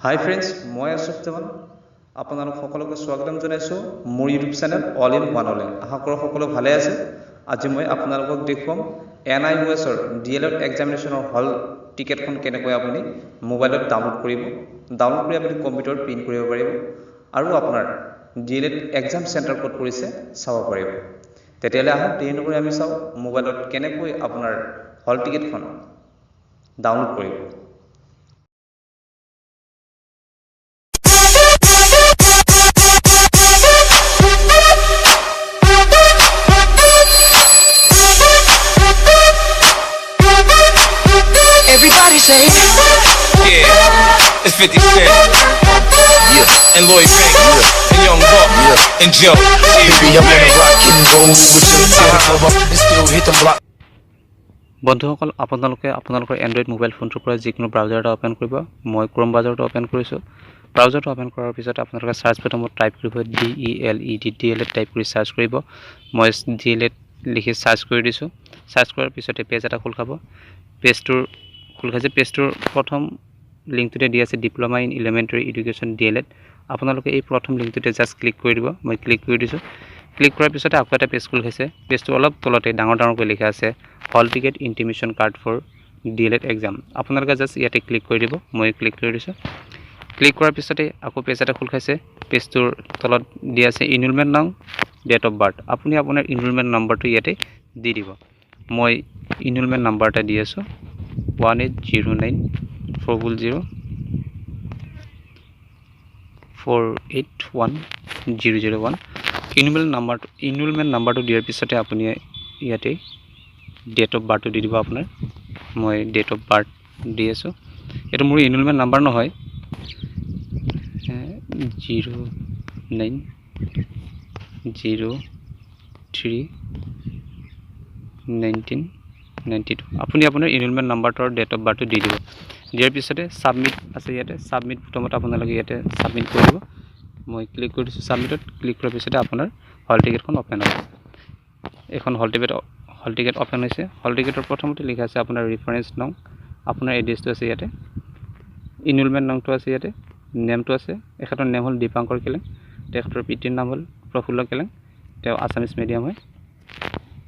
হাই friends, মই আছুফ আপোনালোক সকলোকে স্বাগতম জনাইছোঁ মোৰ YouTube channel all in one online. আশা কৰোঁ সকলো ভালে আছে। আজি মই আপোনালোকক দেখুৱাম NIOSৰ D.el.ed এক্সামিনেশ্যনৰ হল টিকেটখন কেনেকৈ আপুনি মোবাইলত ডাউনলোড কৰিব। ডাউনলোড কৰি আপুনি কম্পিউটাৰত প্ৰিণ্ট কৰিব পাৰিব আৰু আপোনাৰ D.el.ed এক্সাম চেণ্টাৰ ক'ত পৰিছে চাব পাৰিব। তেতিয়াহ'লে আহক দেৰি নকৰি আমি চাওঁ মোবাইলত কেনেকৈ আপোনাৰ হল টিকেটখন ডাউনলোড কৰিব। Everybody say, yeah, it's 50 Cent, yeah, and Lloyd Banks, yeah, and Young Buck, yeah, and Joe. Baby, I'm gonna rock and roll with your tail and still hit the block. বন্ধুসকল, আপোনালোকৰ Android mobile ফোনটোৰ পৰা যিকোনো browser এটা open কৰিব। মই Chrome ব্ৰাউজাৰটো open কৰিছোঁ। ব্ৰাউজাৰটো open কৰাৰ পিছত আপোনালোকে সাৰ্চ বাটনত টাইপ কৰিব D.el.ed টাইপ কৰি সাৰ্চ কৰিব। মই D.el.ed লিখি সাৰ্চ কৰি দিছোঁ। সাৰ্চ কৰাৰ পিছতে পেজ এটা খোল খাব। পেজটোৰ প্ৰথম লিংকটোতে দিয়া আছে diploma in elementary education D.el.ed। আপোনালোকে এই প্ৰথম লিংকটোতে জাষ্ট ক্লিক কৰি দিব। মই ক্লিক কৰি দিছোঁ। ক্লিক কৰাৰ পিছতে আকৌ এটা পেজ খোল খাইছে। পেজটোৰ অলপ তলতে ডাঙৰকৈ লিখা আছে hall ticket intimation card for D.el.ed exam. আপোনালোকে জাষ্ট ইয়াতে ক্লিক কৰি দিব। মই ক্লিক কৰি দিছোঁ। ক্লিক কৰাৰ পিছতে আকৌ পেজ এটা খোল খাইছে। পেজটোৰ তলত দিয়া আছে ইনৰলমেণ্ট নাম, ডেট অফ বাৰ্থ। আপুনি আপোনাৰ ইনৰলমেণ্ট নম্বৰটো ইয়াতে দি দিব। মই ইনৰলমেণ্ট নম্বৰ এটা দি আছোঁ 18094004810001। ইনৰলমেণ্ট নম্বৰটো দিয়াৰ পিছতে আপুনি ইয়াতে ডেট অফ বাৰ্থটো দি দিব আপোনাৰ। মই ডেট অফ বাৰ্থ দি আছোঁ। এইটো মোৰ ইনৰলমেণ্ট নম্বৰ নহয়, 09031992। আপুনি আপোনাৰ ইনৰলমেণ্ট নম্বৰটোৰ ডেট অফ বাৰ্থটো দি দিব। দিয়াৰ পিছতে ছাবমিট আছে ইয়াতে। ছাবমিট প্ৰথমতে আপোনালোকে ইয়াতে ছাবমিট কৰিব। মই ক্লিক কৰি দিছোঁ ছাবমিটত। ক্লিক কৰাৰ পিছতে আপোনাৰ হল টিকেটখন অ'পেন হ'ব। এখন হল টিকেট অ'পেন হৈছে। হল টিকেটৰ প্ৰথমতে লিখা আছে আপোনাৰ ৰেফাৰেঞ্চ নং, আপোনাৰ এড্ৰেছটো আছে ইয়াতে, ইনৰলমেণ্ট নংটো আছে ইয়াতে, নেমটো আছে। এখেতৰ নেম হ'ল দীপাংকৰ কেলেং, তেখেতৰ পিতৃৰ নাম হ'ল প্ৰফুল্ল কেলেং, তেওঁ আছামিছ মিডিয়াম হয়।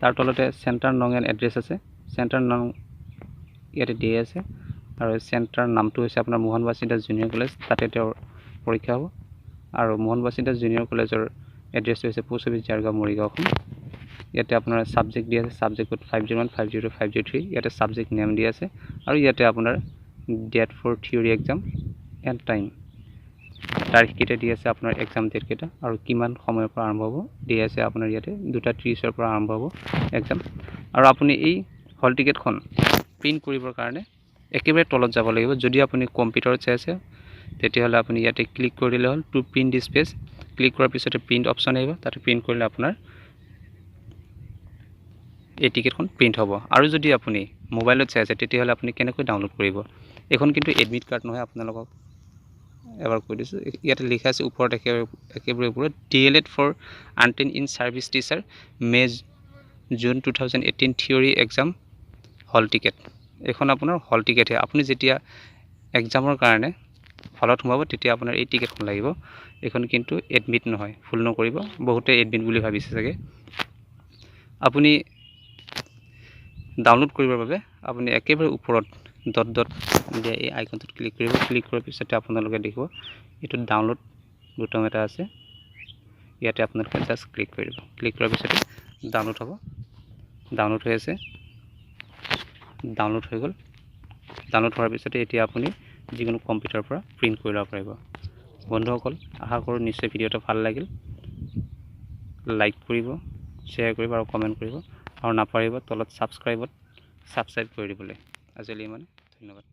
তাৰ তলতে চেণ্টাৰ নং এণ্ড এড্ৰেছ আছে। চেণ্টাৰ নং ইয়াতে দিয়া আছে আৰু চেণ্টাৰ নামটো হৈছে আপোনাৰ মোহন বাছিদাস জুনিয়ৰ কলেজ, তাতে তেওঁৰ পৰীক্ষা হ'ব। আৰু মোহন বাছিদাস জুনিয়ৰ কলেজৰ এড্ৰেছটো হৈছে পোষ্ট অফিচ জাৰগাঁও মৰিগাঁও অসম। ইয়াতে আপোনাৰ ছাবজেক্ট দিয়া আছে, ছাবজেক্ট কোড 501 502 503। ইয়াতে ছাবজেক্ট নেম দিয়া আছে আৰু ইয়াতে আপোনাৰ date for theory exam and time, তাৰিখকেইটা দিয়া আছে, আপোনাৰ এক্সাম ডেটকেইটা আৰু কিমান সময়ৰ পৰা আৰম্ভ হ'ব দিয়া আছে। আপোনাৰ ইয়াতে 2:30 পৰা আৰম্ভ হ'ব এক্সাম। আৰু আপুনি এই হল টিকেটখন প্ৰিণ্ট কৰিবৰ কাৰণে একেবাৰে তলত যাব লাগিব। যদি আপুনি কম্পিউটাৰত চাই আছে তেতিয়াহ'লে আপুনি ইয়াতে ক্লিক কৰিলে হ'ল টু প্ৰিণ্ট দিছ পেজ। ক্লিক কৰাৰ পিছতে প্ৰিণ্ট অপশ্যন আহিব, তাতে প্ৰিণ্ট কৰিলে আপোনাৰ এই টিকেটখন প্ৰিণ্ট হ'ব। আৰু যদি আপুনি মোবাইলত চাই আছে তেতিয়াহ'লে আপুনি কেনেকৈ ডাউনলোড কৰিব। এইখন কিন্তু এডমিট কাৰ্ড নহয়, আপোনালোকক এবাৰ কৈ দিছোঁ। ইয়াতে লিখা আছে ওপৰত একেবাৰে ওপৰত D.el.ed for untrained in service teacher May June 2018 theory exam hall ticket. এইখন আপোনাৰ হল টিকেটহে। আপুনি যেতিয়া এক্সামৰ কাৰণে হলত সোমাব তেতিয়া আপোনাৰ এই টিকেটখন লাগিব। এইখন কিন্তু এডমিট নহয়, ভুল নকৰিব। বহুতে এডমিট বুলি ভাবিছে চাগে। আপুনি ডাউনলোড কৰিবৰ বাবে আপুনি একেবাৰে ওপৰত ডট দিয়া এই আইকনটোত ক্লিক কৰিব। ক্লিক কৰাৰ পিছতে আপোনালোকে দেখিব এইটো ডাউনলোড বুটাম এটা আছে, ইয়াতে আপোনালোকে জাষ্ট ক্লিক কৰিব। ক্লিক কৰাৰ পিছতে ডাউনলোড হ'ব। ডাউনলোড হৈ আছে, ডাউনলোড হৈ গ'ল। ডাউনলোড হোৱাৰ পিছতে এতিয়া আপুনি যিকোনো কম্পিউটাৰৰ পৰা প্ৰিণ্ট কৰি ল'ব পাৰিব। বন্ধুসকল, আশা কৰোঁ নিশ্চয় ভিডিঅ'টো ভাল লাগিল। লাইক কৰিব, শ্বেয়াৰ কৰিব আৰু কমেণ্ট কৰিব আৰু নাপাহৰিব তলত ছাবস্ক্ৰাইব কৰি দিবলৈ। আজিলৈ ইমানে, ধন্যবাদ।